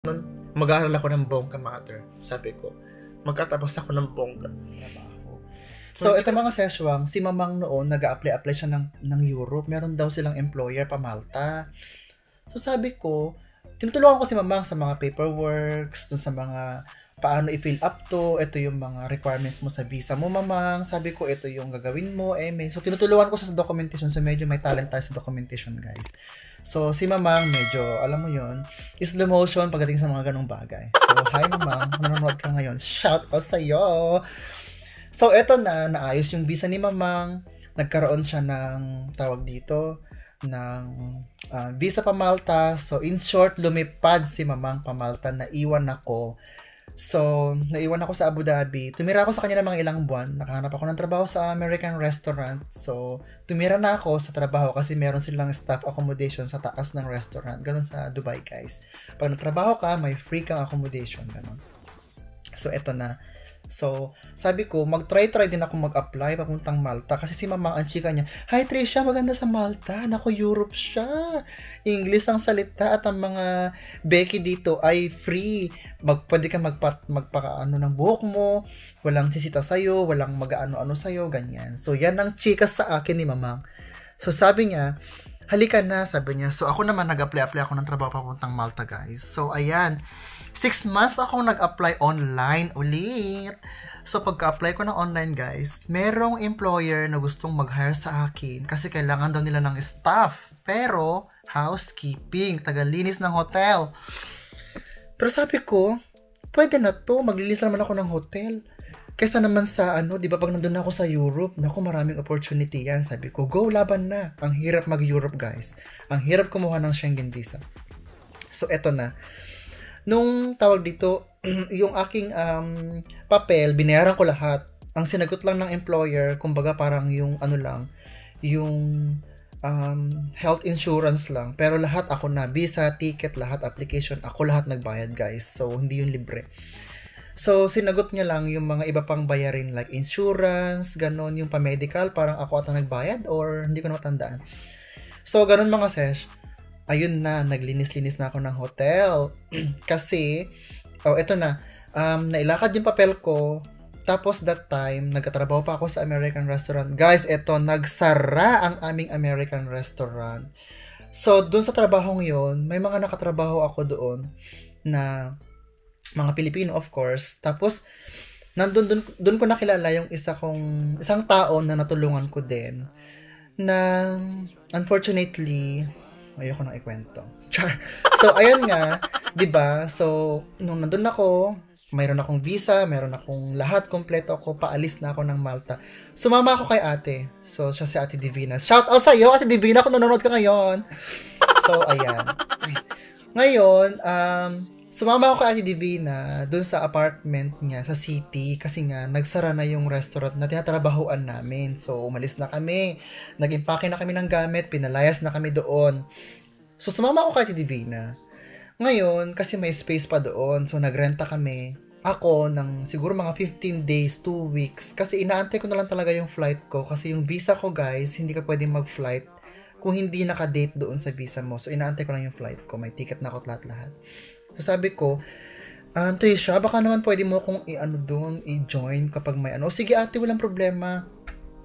Nun, mag-aaral ako ng bongga matter. Sabi ko, magkatapos ako ng bongga. So, ito mga seswang, si Mamang noon, nag-a-apply siya ng Europe. Meron daw silang employer pa Malta. So, sabi ko, tinutulungan ko si Mamang sa mga paperworks, dun sa mga paano i-fill up to, ito yung mga requirements mo sa visa mo, Mamang. Sabi ko, ito yung gagawin mo, So, tinutulungan ko siya sa documentation. So, medyo may talent tayo sa documentation, guys. So, si Mamang, medyo, alam mo yon, slow motion pagdating sa mga ganong bagay. So, hi Mamang, nanonood ka ngayon. Shout out sa'yo! So, eto na, naayos yung visa ni Mamang. Nagkaroon siya ng, tawag dito, ng visa pa Malta. So, in short, lumipad si Mamang pa Malta. Naiwan ako. So, naiwan ako sa Abu Dhabi. Tumira ako sa kanya ng mga ilang buwan. Nakahanap ako ng trabaho sa American restaurant. So, tumira na ako sa trabaho kasi meron silang staff accommodation sa taas ng restaurant. Ganun sa Dubai, guys. Pag nagtrabaho ka, may free kang accommodation. Ganun. So, eto na. So, sabi ko, mag-try din ako mag-apply papuntang Malta kasi si Mamang ang chika niya, "Hi Tricia, maganda sa Malta. Nako, Europe siya. English ang salita at ang mga Becky dito ay free. Pwede ka magpakaano ng buhok mo, walang sisita sa'yo, walang mag-ano-ano sa'yo, ganyan." So, yan ang chika sa akin ni Mamang. So, sabi niya, "Halika na," sabi niya. So, ako naman nag-apply ako ng trabaho papuntang Malta, guys. So, ayan. 6 months akong nag-apply online ulit. So, pagka-apply ko ng online, guys, merong employer na gustong mag-hire sa akin kasi kailangan daw nila ng staff. Pero, housekeeping, tagalinis ng hotel. Pero sabi ko, pwede na to, maglilis naman ako ng hotel. Kaysa naman sa di ba pag nandun ako sa Europe, naku, maraming opportunity yan. Sabi ko, go, laban na. Ang hirap mag-Europe, guys. Ang hirap kumuha ng Schengen visa. So, eto na. Nung tawag dito, yung aking papel, binayaran ko lahat. Ang sinagot lang ng employer, kumbaga parang yung yung health insurance lang. Pero lahat ako na, visa, ticket, lahat, application, ako lahat nagbayad, guys. So, hindi yung libre. So, sinagot niya lang yung mga iba pang bayarin like insurance, ganon, yung pa-medical, parang ako ata nagbayad or hindi ko na matandaan. So, ganon mga sesh. Ayun na, naglinis-linis na ako ng hotel. Kasi, eto na, nailakad yung papel ko. Tapos that time, nagkatrabaho pa ako sa American restaurant. Guys, eto, nagsara ang aming American restaurant. So, dun sa trabahong yon, may mga nakatrabaho ako doon na mga Pilipino, of course. Tapos, dun ko nakilala yung isang tao na natulungan ko din. Na, unfortunately, ayoko nang ikwento. Char. So, ayun nga, 'di ba? So, nung nandun ako, mayroon akong visa, mayroon akong lahat, kompleto ako, paalis na ako ng Malta. Sumama ako kay ate. So, siya si Ate Divina. Shout out sa iyo, Ate Divina, kung nanonood ka ngayon. So, ayan. Ngayon, sumama ako kay Ate Divina dun sa apartment niya sa city kasi nga nagsara na yung restaurant na tinatrabahuan namin. So, umalis na kami. Nag-impake na kami ng gamit. Pinalayas na kami doon. So, sumama ako kay Ate Divina. Ngayon, kasi may space pa doon. So, nagrenta kami. Ako, ng siguro mga 15 days, 2 weeks. Kasi inaantay ko na lang talaga yung flight ko. Kasi yung visa ko, guys, hindi ka pwedeng mag-flight kung hindi naka-date doon sa visa mo. So, inaantay ko lang yung flight ko. May ticket na ako lahat-lahat. So, sabi ko, Trisha, baka naman pwede mo akong doon, i-join kapag may Sige ate, walang problema.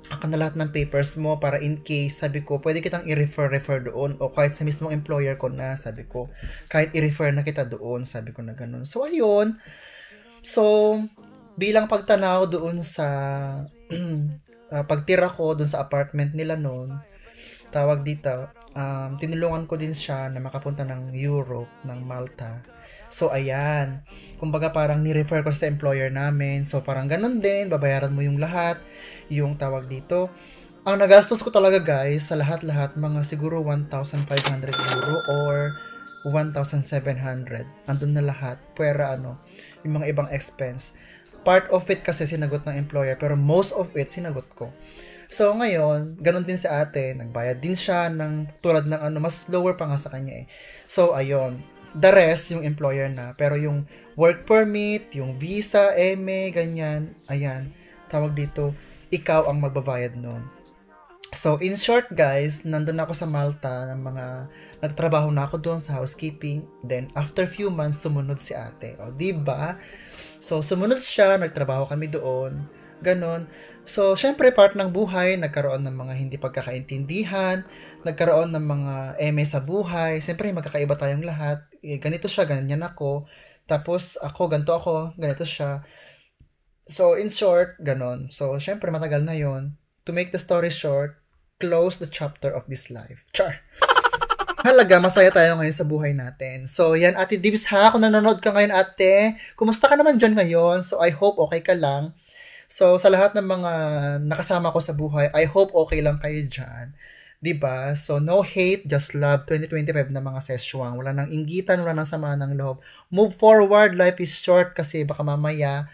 Aka na lahat ng papers mo para in case, sabi ko, pwede kitang i-refer doon o kahit sa mismong employer ko na, sabi ko, kahit i-refer na kita doon, sabi ko na ganun. So, ayun. So, bilang pagtanaw doon sa pagtira ko doon sa apartment nila noon, tawag dito, tinulungan ko din siya na makapunta ng Europe, ng Malta. So, ayan. Kumbaga parang ni-refer ko sa employer namin. So, parang ganun din. Babayaran mo yung lahat. Yung tawag dito. Ang nagastos ko talaga, guys, sa lahat-lahat, mga siguro 1,500 euro or 1,700. Andun na lahat. Pwera yung mga ibang expense. Part of it kasi sinagot ng employer, pero most of it sinagot ko. So, ngayon, ganun din si ate. Nagbayad din siya ng tulad ng mas lower pa nga sa kanya eh. So, ayun. The rest, yung employer na. Pero yung work permit, yung visa, EME, ganyan, ayan, tawag dito, ikaw ang magbabayad nun. So, in short, guys, nandun ako sa Malta ng mga nagtrabaho na ako doon sa housekeeping. Then, after few months, sumunod si ate. O, diba? So, sumunod siya, nagtrabaho kami doon. Ganon. So, syempre, part ng buhay, nagkaroon ng mga hindi pagkakaintindihan, nagkaroon ng mga eme sa buhay. Syempre, magkakaiba tayong lahat. Ganito siya, ganyan ako. Tapos, ganito ako, ganito siya. So, in short, ganon. So, syempre, matagal na yon. To make the story short, close the chapter of this life. Char! Halaga, masaya tayo ngayon sa buhay natin. So, yan, Ate Dibs ha, kung nanonood ka ngayon, ate, kumusta ka naman dyan ngayon? So, I hope okay ka lang. So, sa lahat ng mga nakasama ko sa buhay, I hope okay lang kayo dyan. Diba? So, no hate, just love. 2025 na mga seswang. Wala nang inggitan, wala nang sama ng loob. Move forward, life is short kasi baka mamaya,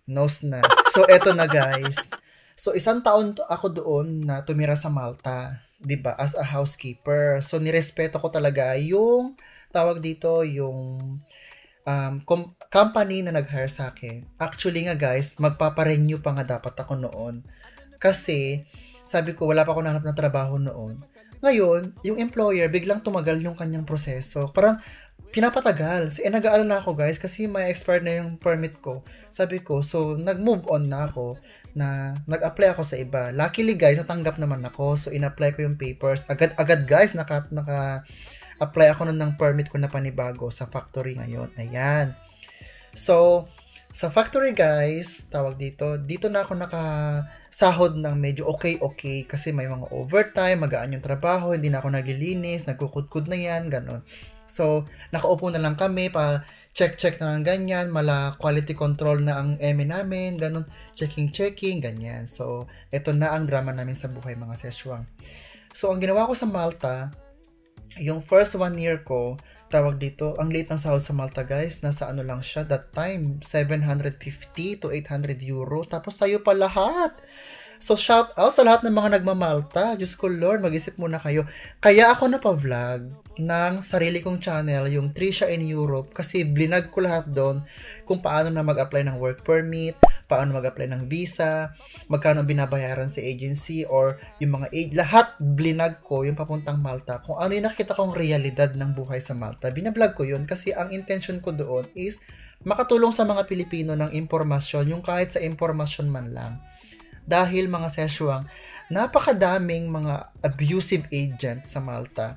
knows na. So, eto na guys. So, 1 taon ako doon na tumira sa Malta. Diba? As a housekeeper. So, nirespeto ko talaga yung tawag dito, yung company na nag-hire sa akin. Actually nga guys, magpaparenew pa nga dapat ako noon. Kasi, sabi ko, wala pa ako nahanap ng trabaho noon. Ngayon, yung employer, biglang tumagal yung kanyang proseso. Parang, pinapatagal. Nag-aalala ako guys, kasi may expired na yung permit ko. Sabi ko, so, nag-move on na ako, na nag-apply ako sa iba. Luckily guys, natanggap naman ako. So, in-apply ko yung papers. Agad-agad guys, apply ako nun ng permit ko na panibago sa factory ngayon. Ayan. So, sa factory guys, tawag dito na ako nakasahod ng medyo okay kasi may mga overtime, magaan yung trabaho, hindi na ako naglilinis, nagkukudkud na yan, ganon. So, nakaupo na lang kami pa check na lang ganyan, mala quality control na ang eme namin, ganon, checking, ganyan. So, ito na ang drama namin sa buhay mga seswang. So, ang ginawa ko sa Malta, yung first 1 year ko, tawag dito, ang late ng sahod sa Malta guys, nasa ano lang siya, that time, 750 to 800 euro, tapos sayo pa lahat. So, shout out sa lahat ng mga nagmamalta. Diyos ko Lord, mag-isip muna kayo. Kaya ako napavlog ng sarili kong channel, yung Trisha in Europe, kasi blinag ko lahat doon kung paano na mag-apply ng work permit, paano mag-apply ng visa, magkano binabayaran sa agency, or yung mga lahat blinag ko yung papuntang Malta. Kung ano yung nakita kong realidad ng buhay sa Malta, binablog ko yun kasi ang intention ko doon is makatulong sa mga Pilipino ng impormasyon, yung kahit sa impormasyon man lang. Dahil mga seswang, napakadaming mga abusive agent sa Malta.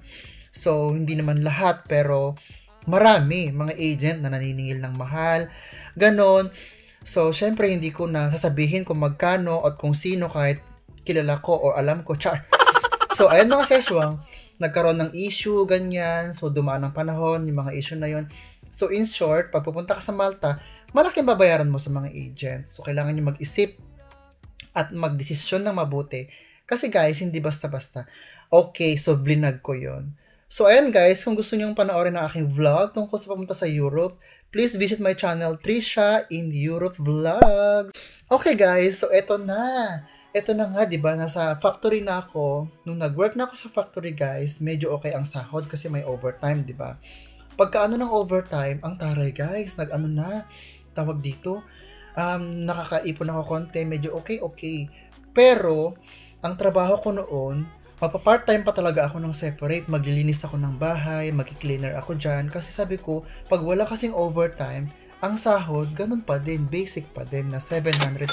So, hindi naman lahat, pero marami mga agent na naniningil ng mahal, ganon. So, syempre, hindi ko na sasabihin kung magkano at kung sino kahit kilala ko o alam ko, char. So, ayun mga seswang, nagkaroon ng issue, ganyan. So, dumaan ng panahon, yung mga issue na yon. So, in short, pag pupunta ka sa Malta, malaking babayaran mo sa mga agent. So, kailangan nyo mag-isip at magdesisyon ng mabuti. Kasi guys, hindi basta-basta. Okay, so blinag ko yon. So ayan guys, kung gusto nyong panoorin ang aking vlog tungkol sa papunta sa Europe, please visit my channel, Trisha in Europe Vlogs. Okay guys, so eto na. Eto na nga, diba? Nasa factory na ako. Nung nag-work na ako sa factory guys, medyo okay ang sahod kasi may overtime, diba? Pagkaano ng overtime, ang taray guys, nag-ano na, tawag dito, nakakaipon ako konti, medyo okay. Pero, ang trabaho ko noon, magpa-part-time pa talaga ako ng separate, maglilinis ako ng bahay, mag-cleaner ako dyan, kasi sabi ko, pag wala kasing overtime, ang sahod, ganun pa din, basic pa din, na 750,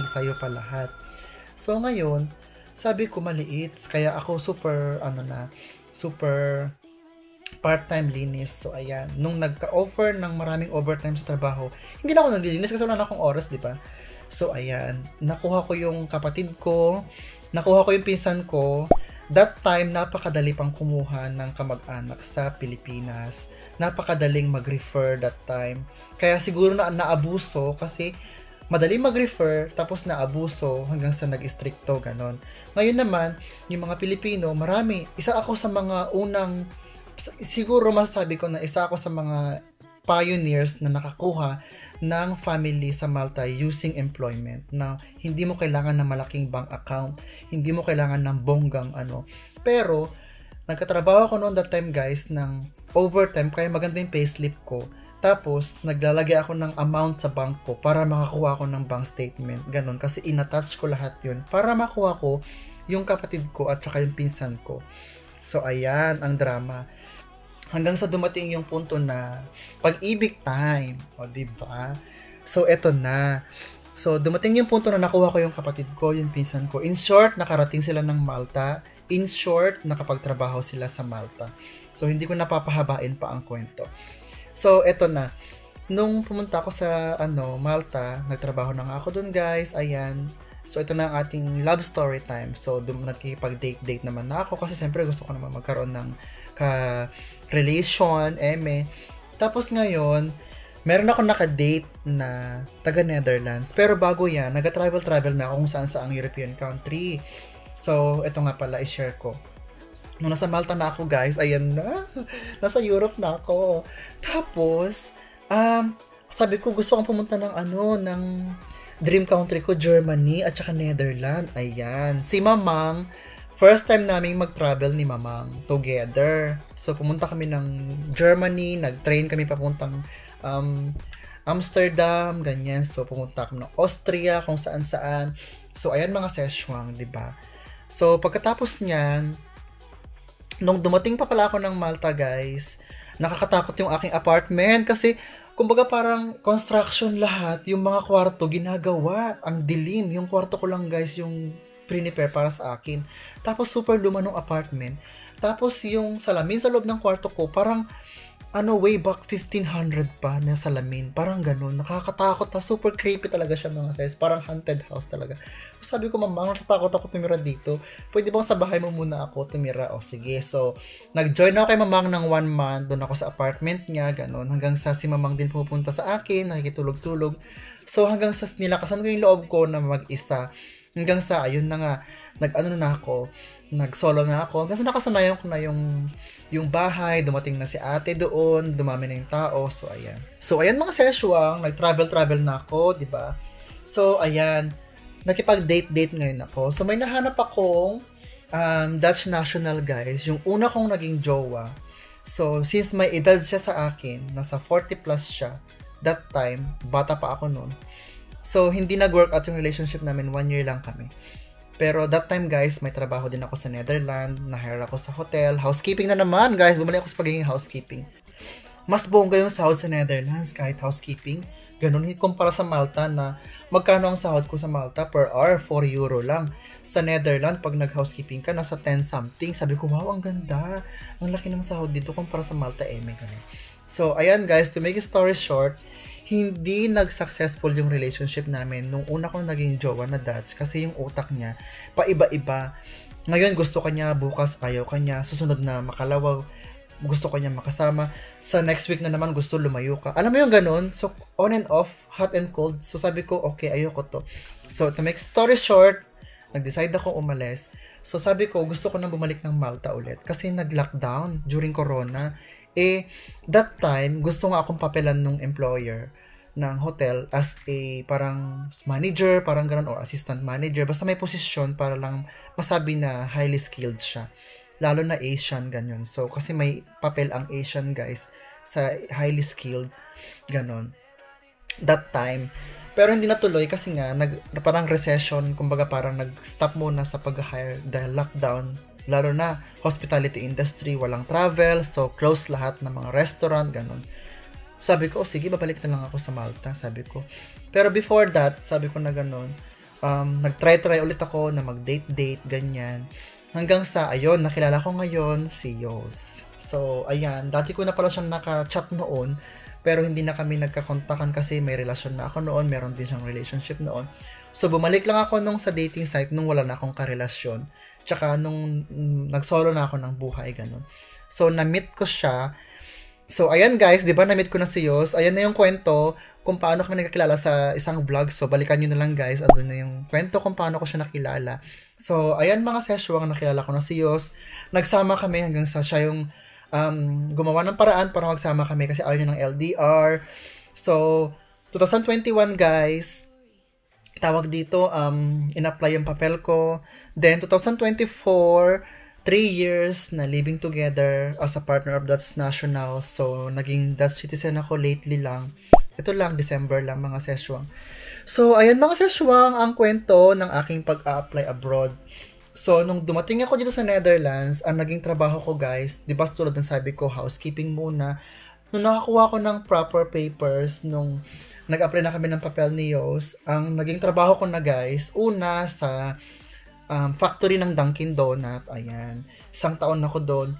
sa'yo pa lahat. So, ngayon, sabi ko maliit, kaya ako super part-time linis. So, ayan. Nung nagka-offer ng maraming overtime sa trabaho, hindi na ako naglilinis kasi wala na akong oras, di ba? So, ayan. Nakuha ko yung kapatid ko, nakuha ko yung pinsan ko. That time, napakadali pang kumuha ng kamag-anak sa Pilipinas. Napakadaling mag-refer that time. Kaya siguro na naabuso kasi madaling mag-refer, tapos naabuso hanggang sa nag-istrikto, ganon. Ngayon naman, yung mga Pilipino, marami. Isa ako sa mga unang, siguro masasabi ko na isa ako sa mga pioneers na nakakuha ng family sa Malta using employment na hindi mo kailangan ng malaking bank account, hindi mo kailangan ng bonggang ano. Pero, nagkatrabaho ako noon that time guys ng overtime kaya maganda yung payslip ko. Tapos, naglalagay ako ng amount sa bank ko para makakuha ako ng bank statement. Ganon, kasi inattach ko lahat yun para makuha ko yung kapatid ko at saka yung pinsan ko. So, ayan, ang drama. Hanggang sa dumating yung punto na pag-ibig time. O, diba? So, eto na. So, dumating yung punto na nakuha ko yung kapatid ko, yung pinsan ko. In short, nakarating sila ng Malta. In short, nakapagtrabaho sila sa Malta. So, hindi ko napapahabain pa ang kwento. So, eto na. Nung pumunta ako sa Malta, nagtrabaho na nga ako dun, guys. Ayan. So, ito na ang ating love story time. So, nakikipag-date naman na ako kasi siyempre gusto ko naman magkaroon ng ka-relation, Tapos ngayon, meron ako naka-date na taga-Netherlands. Pero bago yan, nag-travel na ako kung saan European country. So, ito nga pala, i-share ko. Nung nasa Malta na ako, guys, ayan na. Nasa Europe na ako. Tapos, sabi ko, gusto kong pumunta ng dream country ko, Germany at saka Netherlands. Ayan. Si Mamang, first time naming mag-travel ni Mamang together. So, pumunta kami ng Germany, nag-train kami papuntang Amsterdam, ganyan. So, pumunta kami ng Austria, kung saan-saan. So, ayan mga seshwang, diba? So, pagkatapos niyan, nung dumating pa pala ako ng Malta, guys, nakakatakot yung aking apartment kasi kumbaga parang construction lahat, yung mga kwarto ginagawa, ang dilim. Yung kwarto ko lang, guys, yung prepare para sa akin. Tapos super luma nung apartment. Tapos yung salamin sa loob ng kwarto ko, parang way back 1500 pa na salamin. Parang ganun. Nakakatakot na. Super creepy talaga siya, mga sis. Parang haunted house talaga. Sabi ko, Mamang, natatakot ako tumira dito. Pwede bang sa bahay mo muna ako tumira? O sige. So, nag-join ako kay Mamang ng 1 month. Doon ako sa apartment niya. Ganun. Hanggang sa si Mamang din pupunta sa akin. Nakikitulog-tulog. So, hanggang sa nilakasan ko yung loob ko na mag-isa. Hanggang sa, ayun na nga, nag-solo na ako. Hanggang sa nakasanayan ko na yung bahay, dumating na si ate doon, dumami na yung tao, so ayan. So ayan mga seshwang, nag-travel na ako, di ba? So ayan, nakipag-date ngayon ako. So may nahanap akong Dutch national, guys, yung una kong naging jowa. So since may edad siya sa akin, nasa 40 plus siya, that time, bata pa ako noon. So hindi nag-work out yung relationship namin, 1 year lang kami. Pero that time, guys, may trabaho din ako sa Netherlands, na-hire ako sa hotel, housekeeping na naman, guys, bumalik ako sa pagiging housekeeping. Mas bongga yung sahod sa Netherlands kahit housekeeping. Ganun, kumpara sa Malta na magkano ang sahod ko sa Malta per hour, 4 euro lang. Sa Netherlands, pag nag-housekeeping ka, nasa 10 something. Sabi ko, wow, ang ganda. Ang laki ng sahod dito kumpara sa Malta, may ganun. So, ayan guys, to make a story short, hindi nag-successful yung relationship namin nung una kong naging jowa na Dutch kasi yung utak niya, paiba-iba. Ngayon, gusto kanya, bukas ayaw kanya, susunod na makalawag, gusto kanya makasama. Sa next week na naman, gusto lumayo ka. Alam mo yung ganun? So, on and off, hot and cold. So, sabi ko, okay, ayoko to. So, to make story short, nag-decide ako umalis. So, sabi ko, gusto ko nang bumalik ng Malta ulit kasi nag-lockdown during Corona. That time, gusto nga akong papelan nung employer ng hotel as a parang manager, parang ganun, or assistant manager. Basta may posisyon para lang masabi na highly skilled siya. Lalo na Asian, ganyan. So, kasi may papel ang Asian, guys, sa highly skilled, ganun. That time. Pero hindi natuloy kasi nga, parang recession, kumbaga parang nag-stop muna sa pag-hire dahil lockdown. Lalo na hospitality industry, walang travel, so close lahat ng mga restaurant, ganun. Sabi ko, sige, babalik na lang ako sa Malta, sabi ko. Pero before that, sabi ko na ganun, nag-try ulit ako na mag-date, ganyan. Hanggang sa, ayun, nakilala ko ngayon si Yos. So, ayan, dati ko na pala siyang naka-chat noon, pero hindi na kami nagkakontakan kasi may relasyon na ako noon, meron din siyang relationship noon. So, bumalik lang ako nung sa dating site nung wala na akong karelasyon. Tsaka nung nag-solo na ako ng buhay, ganun. So, na-meet ko siya. So, ayan guys, di ba na-meet ko na si Yos? Ayan na yung kwento kung paano kami nagkakilala sa isang vlog. So, balikan nyo na lang guys. Andun na yung kwento kung paano ko siya nakilala. So, ayan mga seshwang, nakilala ko na si Yos. Nagsama kami hanggang sa siya yung gumawa ng paraan para magsama kami kasi ayaw niya ng LDR. So, 2021 guys, tawag dito, in-apply yung papel ko. Then, 2024, 3 years na living together as a partner of Dutch national. So, naging Dutch citizen ako lately lang. Ito lang, December lang, mga seshwang. So, ayan mga seshwang, ang kwento ng aking pag-a-apply abroad. So, nung dumating ako dito sa Netherlands, ang naging trabaho ko guys, di ba tulad ng sabi ko, housekeeping muna. Nung nakakuha ko ng proper papers, nung nag-apply na kami ng papel ni Yos, ang naging trabaho ko na guys, una sa factory ng Dunkin Donut, ayan. 1 taon ako doon.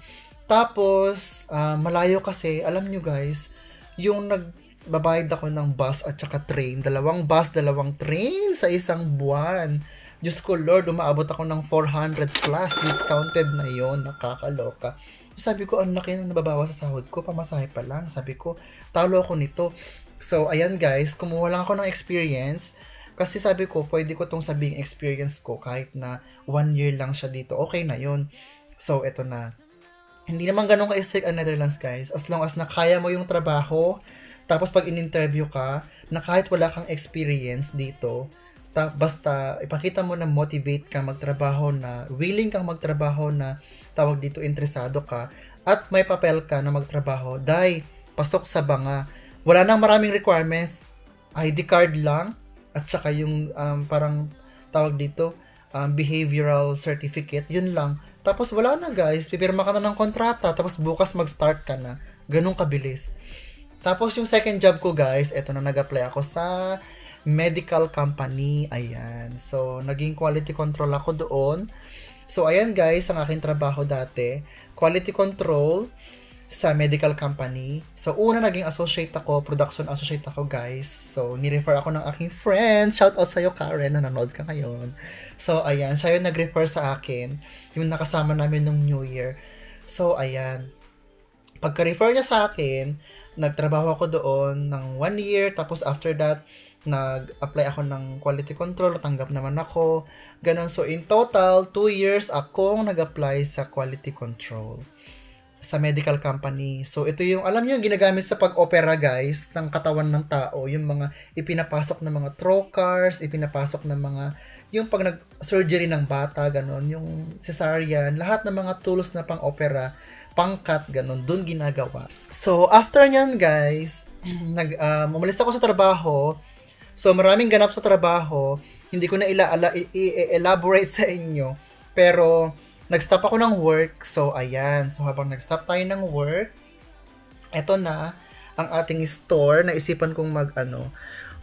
Tapos, malayo kasi, alam nyo guys, yung nagbabayad ako ng bus at saka train, 2 bus, 2 train sa isang buwan. Diyos ko Lord, umaabot ako ng 400 plus, discounted na yon, nakakaloka. Sabi ko, ang laki nang nababawas sa sahod ko, pamasahe pa lang. Sabi ko, talo ako nito. So, ayan guys, kumuha lang ako ng experience. Kasi sabi ko, pwede ko tong sabing experience ko kahit na 1 year lang siya dito. Okay na yun. So, eto na. Hindi naman ganun ka-strict ang Netherlands guys. As long as nakaya mo yung trabaho, tapos pag in-interview ka, na kahit wala kang experience dito, basta ipakita mo na motivate ka magtrabaho, na willing kang magtrabaho, na tawag dito interesado ka, at may papel ka na magtrabaho, dahil pasok sa banga. Wala nang maraming requirements, ID card lang, at saka yung parang tawag dito, behavioral certificate, yun lang. Tapos wala na guys, pipirma ka na ng kontrata, tapos bukas mag-start ka na. Ganun kabilis. Tapos yung second job ko guys, eto na, nag-apply ako sa medical company, ayan. So, naging quality control ako doon. So, ayan guys, ang aking trabaho dati, quality control sa medical company. So, una naging associate ako, production associate ako guys. So, ni-refer ako ng aking friends. Shout out sa'yo Karen, nanonood ka ngayon. So, ayan, siya yung nag-refer sa akin, yung nakasama namin nung New Year. So, ayan. Pagka-refer niya sa akin, nagtrabaho ako doon ng 1 year, tapos after that, nag-apply ako ng quality control, tanggap naman ako, ganon. So, in total, 2 years akong nag-apply sa quality control sa medical company. So, ito yung, alam nyo, yung ginagamit sa pag-opera, guys, ng katawan ng tao, yung mga ipinapasok ng mga trocars, ipinapasok ng mga, yung pag nag-surgery ng bata, ganon, yung cesarean, lahat ng mga tools na pang-opera, pangkat, ganon, dun ginagawa. So, after nyan, guys, umalis ako sa trabaho. So, maraming ganap sa trabaho. Hindi ko na i-elaborate sa inyo. Pero, nag-stop ako ng work. So, ayan. So, habang nag-stop tayo ng work, eto na, ang ating store. Naisipan kong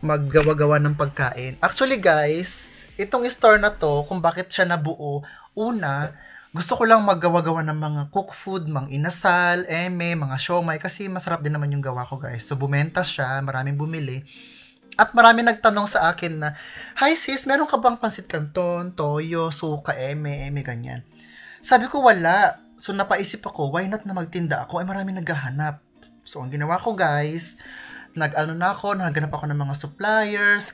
maggawa-gawa ng pagkain. Actually, guys, itong store na to, kung bakit siya nabuo, una, gusto ko lang maggawa-gawa ng mga cook food, mga inasal, mga siomai, kasi masarap din naman yung gawa ko, guys. So, bumentas siya, maraming bumili. At marami nagtanong sa akin na, "Hi sis, meron ka bang pansit canton, toyo, suka, ganyan?" Sabi ko, wala. So, napaisip ako, why not na magtinda ako? Ay, marami naghahanap. So, ang ginawa ko, guys, naghanap ako ng mga suppliers,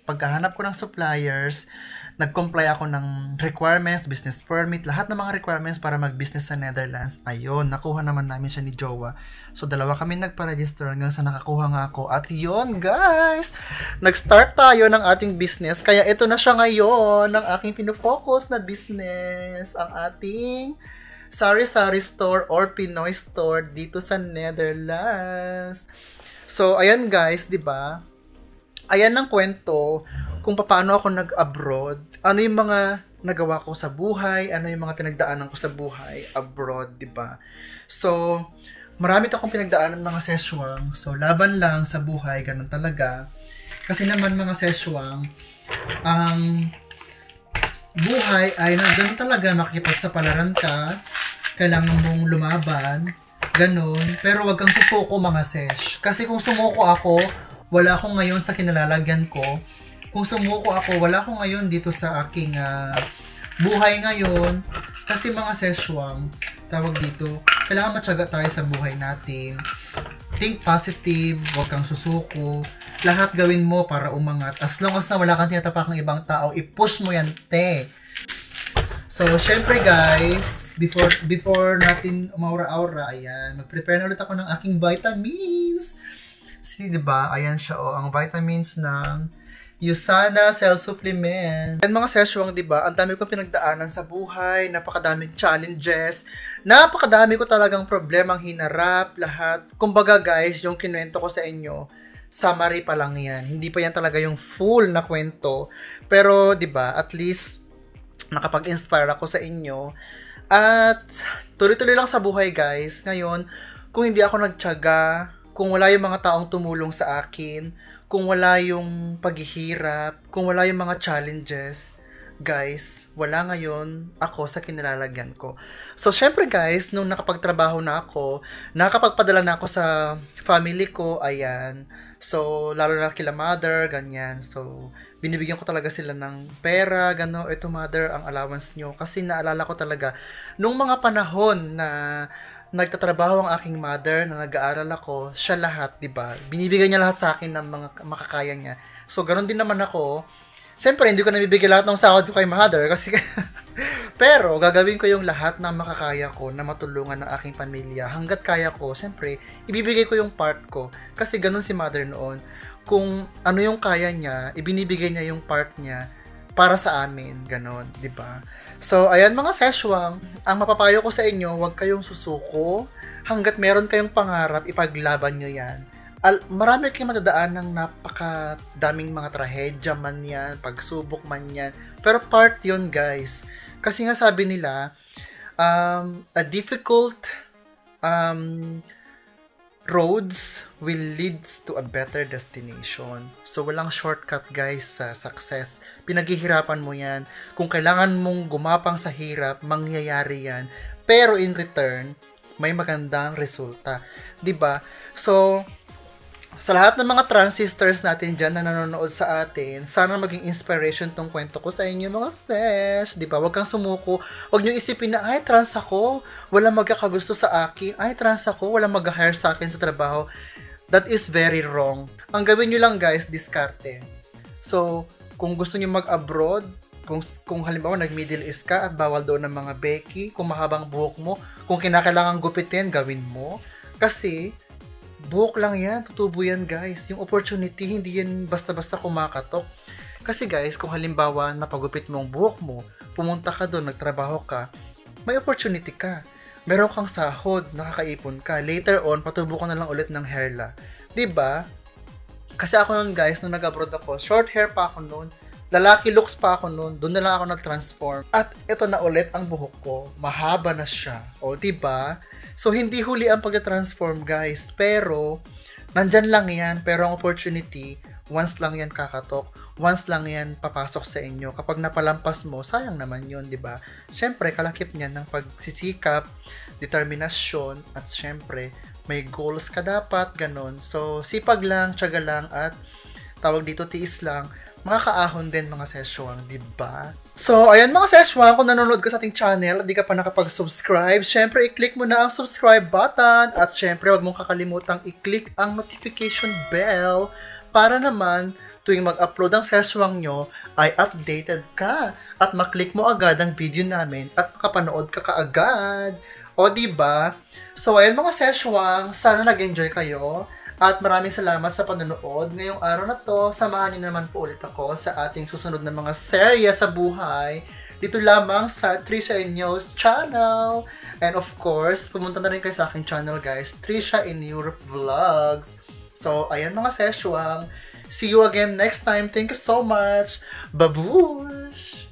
Pagkahanap ko ng suppliers, nag-comply ako ng requirements, business permit, lahat ng mga requirements para mag-business sa Netherlands. Ayun, nakuha naman namin siya ni Jowa. So, 2 kami nagpa-register hanggang sa nakakuha nga ako. At yun, guys, nag-start tayo ng ating business. Kaya ito na siya ngayon, ng aking pinofocus na business, ang ating sari-sari store or Pinoy store dito sa Netherlands. So, ayan guys, 'di ba? Ayan ang kwento kung paano ako nag-abroad. Ano yung mga nagawa ko sa buhay, ano yung mga pinagdaanan ko sa buhay abroad, 'di ba? So, marami akong pinagdaanan mga seswang. So, laban lang sa buhay, ganun talaga. Kasi naman mga seswang, ang buhay ay ganun talaga, makikipagsapalaran ka, kailangan mong lumaban, ganun. Pero wag kang susuko mga sesh. Kasi kung sumuko ako, wala akong ngayon sa kinalalagyan ko. Kung sumuko ako, wala akong ngayon dito sa aking buhay ngayon. Kasi mga seswang, tawag dito, kailangan matyaga tayo sa buhay natin. Think positive, wag kang susuko. Lahat gawin mo para umangat. As long as na wala kang tinatapakang ibang tao, i-push mo yan, te. So, syempre guys, before natin umaura-aura, ayan, mag-prepare na ulit ako ng aking vitamins. See, diba? Ayan siya, ang vitamins ng Usana Cell Supplement. And mga seswang, diba? Ang dami kong pinagdaanan sa buhay, napakadaming challenges, napakadami ko talagang problemang hinarap, lahat. Kumbaga guys, yung kinuwento ko sa inyo, summary pa lang yan. Hindi pa yan talaga yung full na kwento. Pero, diba? At least, nakapag-inspire ako sa inyo. At tuloy-tuloy lang sa buhay, guys. Ngayon, kung hindi ako nagtiyaga, kung wala yung mga taong tumulong sa akin, kung wala yung paghihirap, kung wala yung mga challenges, guys, wala ngayon ako sa kinalalagyan ko. So, syempre guys, nung nakapagtrabaho na ako, nakapagpadala na ako sa family ko, ayan. So, lalo na kila mother, ganyan. So, binibigyan ko talaga sila ng pera, gano, ito mother, ang allowance nyo. Kasi naalala ko talaga, nung mga panahon na nagtatrabaho ang aking mother, na nag-aaral ako, siya lahat, di ba? Binibigay niya lahat sa akin ng mga makakaya niya. So, ganun din naman ako. Siyempre, hindi ko nabibigay lahat ng sahod ko kay mother kasi pero gagawin ko yung lahat na makakaya ko na matulungan ng aking pamilya. Hanggat kaya ko, siyempre, ibibigay ko yung part ko. Kasi ganun si mother noon. Kung ano yung kaya niya, ibinibigay niya yung part niya para sa amin, ganon, di ba? So, ayan mga seshwang, ang mapapayo ko sa inyo, huwag kayong susuko. Hanggat meron kayong pangarap, ipaglaban nyo yan. Marami kayong madadaan ng napakadaming mga trahedya man yan, pagsubok man yan. Pero part yun, guys. Kasi nga sabi nila, a difficult roads will leads to a better destination. So, walang shortcut, guys, sa success. Pinaghihirapan mo yan. Kung kailangan mong gumapang sa hirap, mangyayari yan. Pero in return, may magandang resulta. 'Di ba? So, sa lahat ng mga transistors natin dyan na nanonood sa atin, sana maging inspiration tong kwento ko sa inyo mga sesh. Di ba? Huwag kang sumuko. Huwag nyo isipin na, ay, trans ako. Walang magkakagusto sa akin. Ay, trans ako. Walang mag-hire sa akin sa trabaho. That is very wrong. Ang gawin nyo lang, guys, diskarte. So, kung gusto nyo mag-abroad, kung halimbawa nag-Middle East ka at bawal doon ng mga Becky, kung mahabang buhok mo, kung kinakailangan gupitin, gawin mo. Kasi, buhok lang yan, tutubo yan guys. Yung opportunity, hindi yan basta-basta kumakatok. Kasi guys, kung halimbawa napagupit mo ang buhok mo, pumunta ka doon, nagtrabaho ka, may opportunity ka. Meron kang sahod, nakakaipon ka. Later on, patubo ka na lang ulit ng hairla. Diba? Kasi ako noon guys, nung nag-abroad ako, short hair pa ako noon. Lalaki looks pa ako noon. Doon na lang ako nag-transform. At ito na ulit ang buhok ko. Mahaba na siya. O, diba? So, hindi huli ang pag-transform, guys. Pero, nandyan lang yan. Pero ang opportunity, once lang yan kakatok. Once lang yan papasok sa inyo. Kapag napalampas mo, sayang naman yun, di ba? Siyempre, kalakip niyan ng pagsisikap, determinasyon, at siyempre, may goals ka dapat, ganun. So, sipag lang, tiyaga lang, at tawag dito, tiis lang. Makakaahon din mga session, di ba? So, ayan mga session, kung nanonood ka sa ating channel at di ka pa nakapag-subscribe, syempre i-click mo na ang subscribe button at syempre huwag mong kakalimutang i-click ang notification bell para naman tuwing mag-upload ang session nyo ay updated ka at maklik mo agad ang video namin at makapanood ka kaagad. O, di ba? So, ayan mga session, sana nag-enjoy kayo. At maraming salamat sa panonood. Ngayong araw na to, samahan niyo naman po ulit ako sa ating susunod na mga serya sa buhay. Dito lamang sa Trisha in News channel. And of course, pumunta na rin kayo sa aking channel guys, Trisha in Europe Vlogs. So, ayan mga session. See you again next time. Thank you so much. Babush!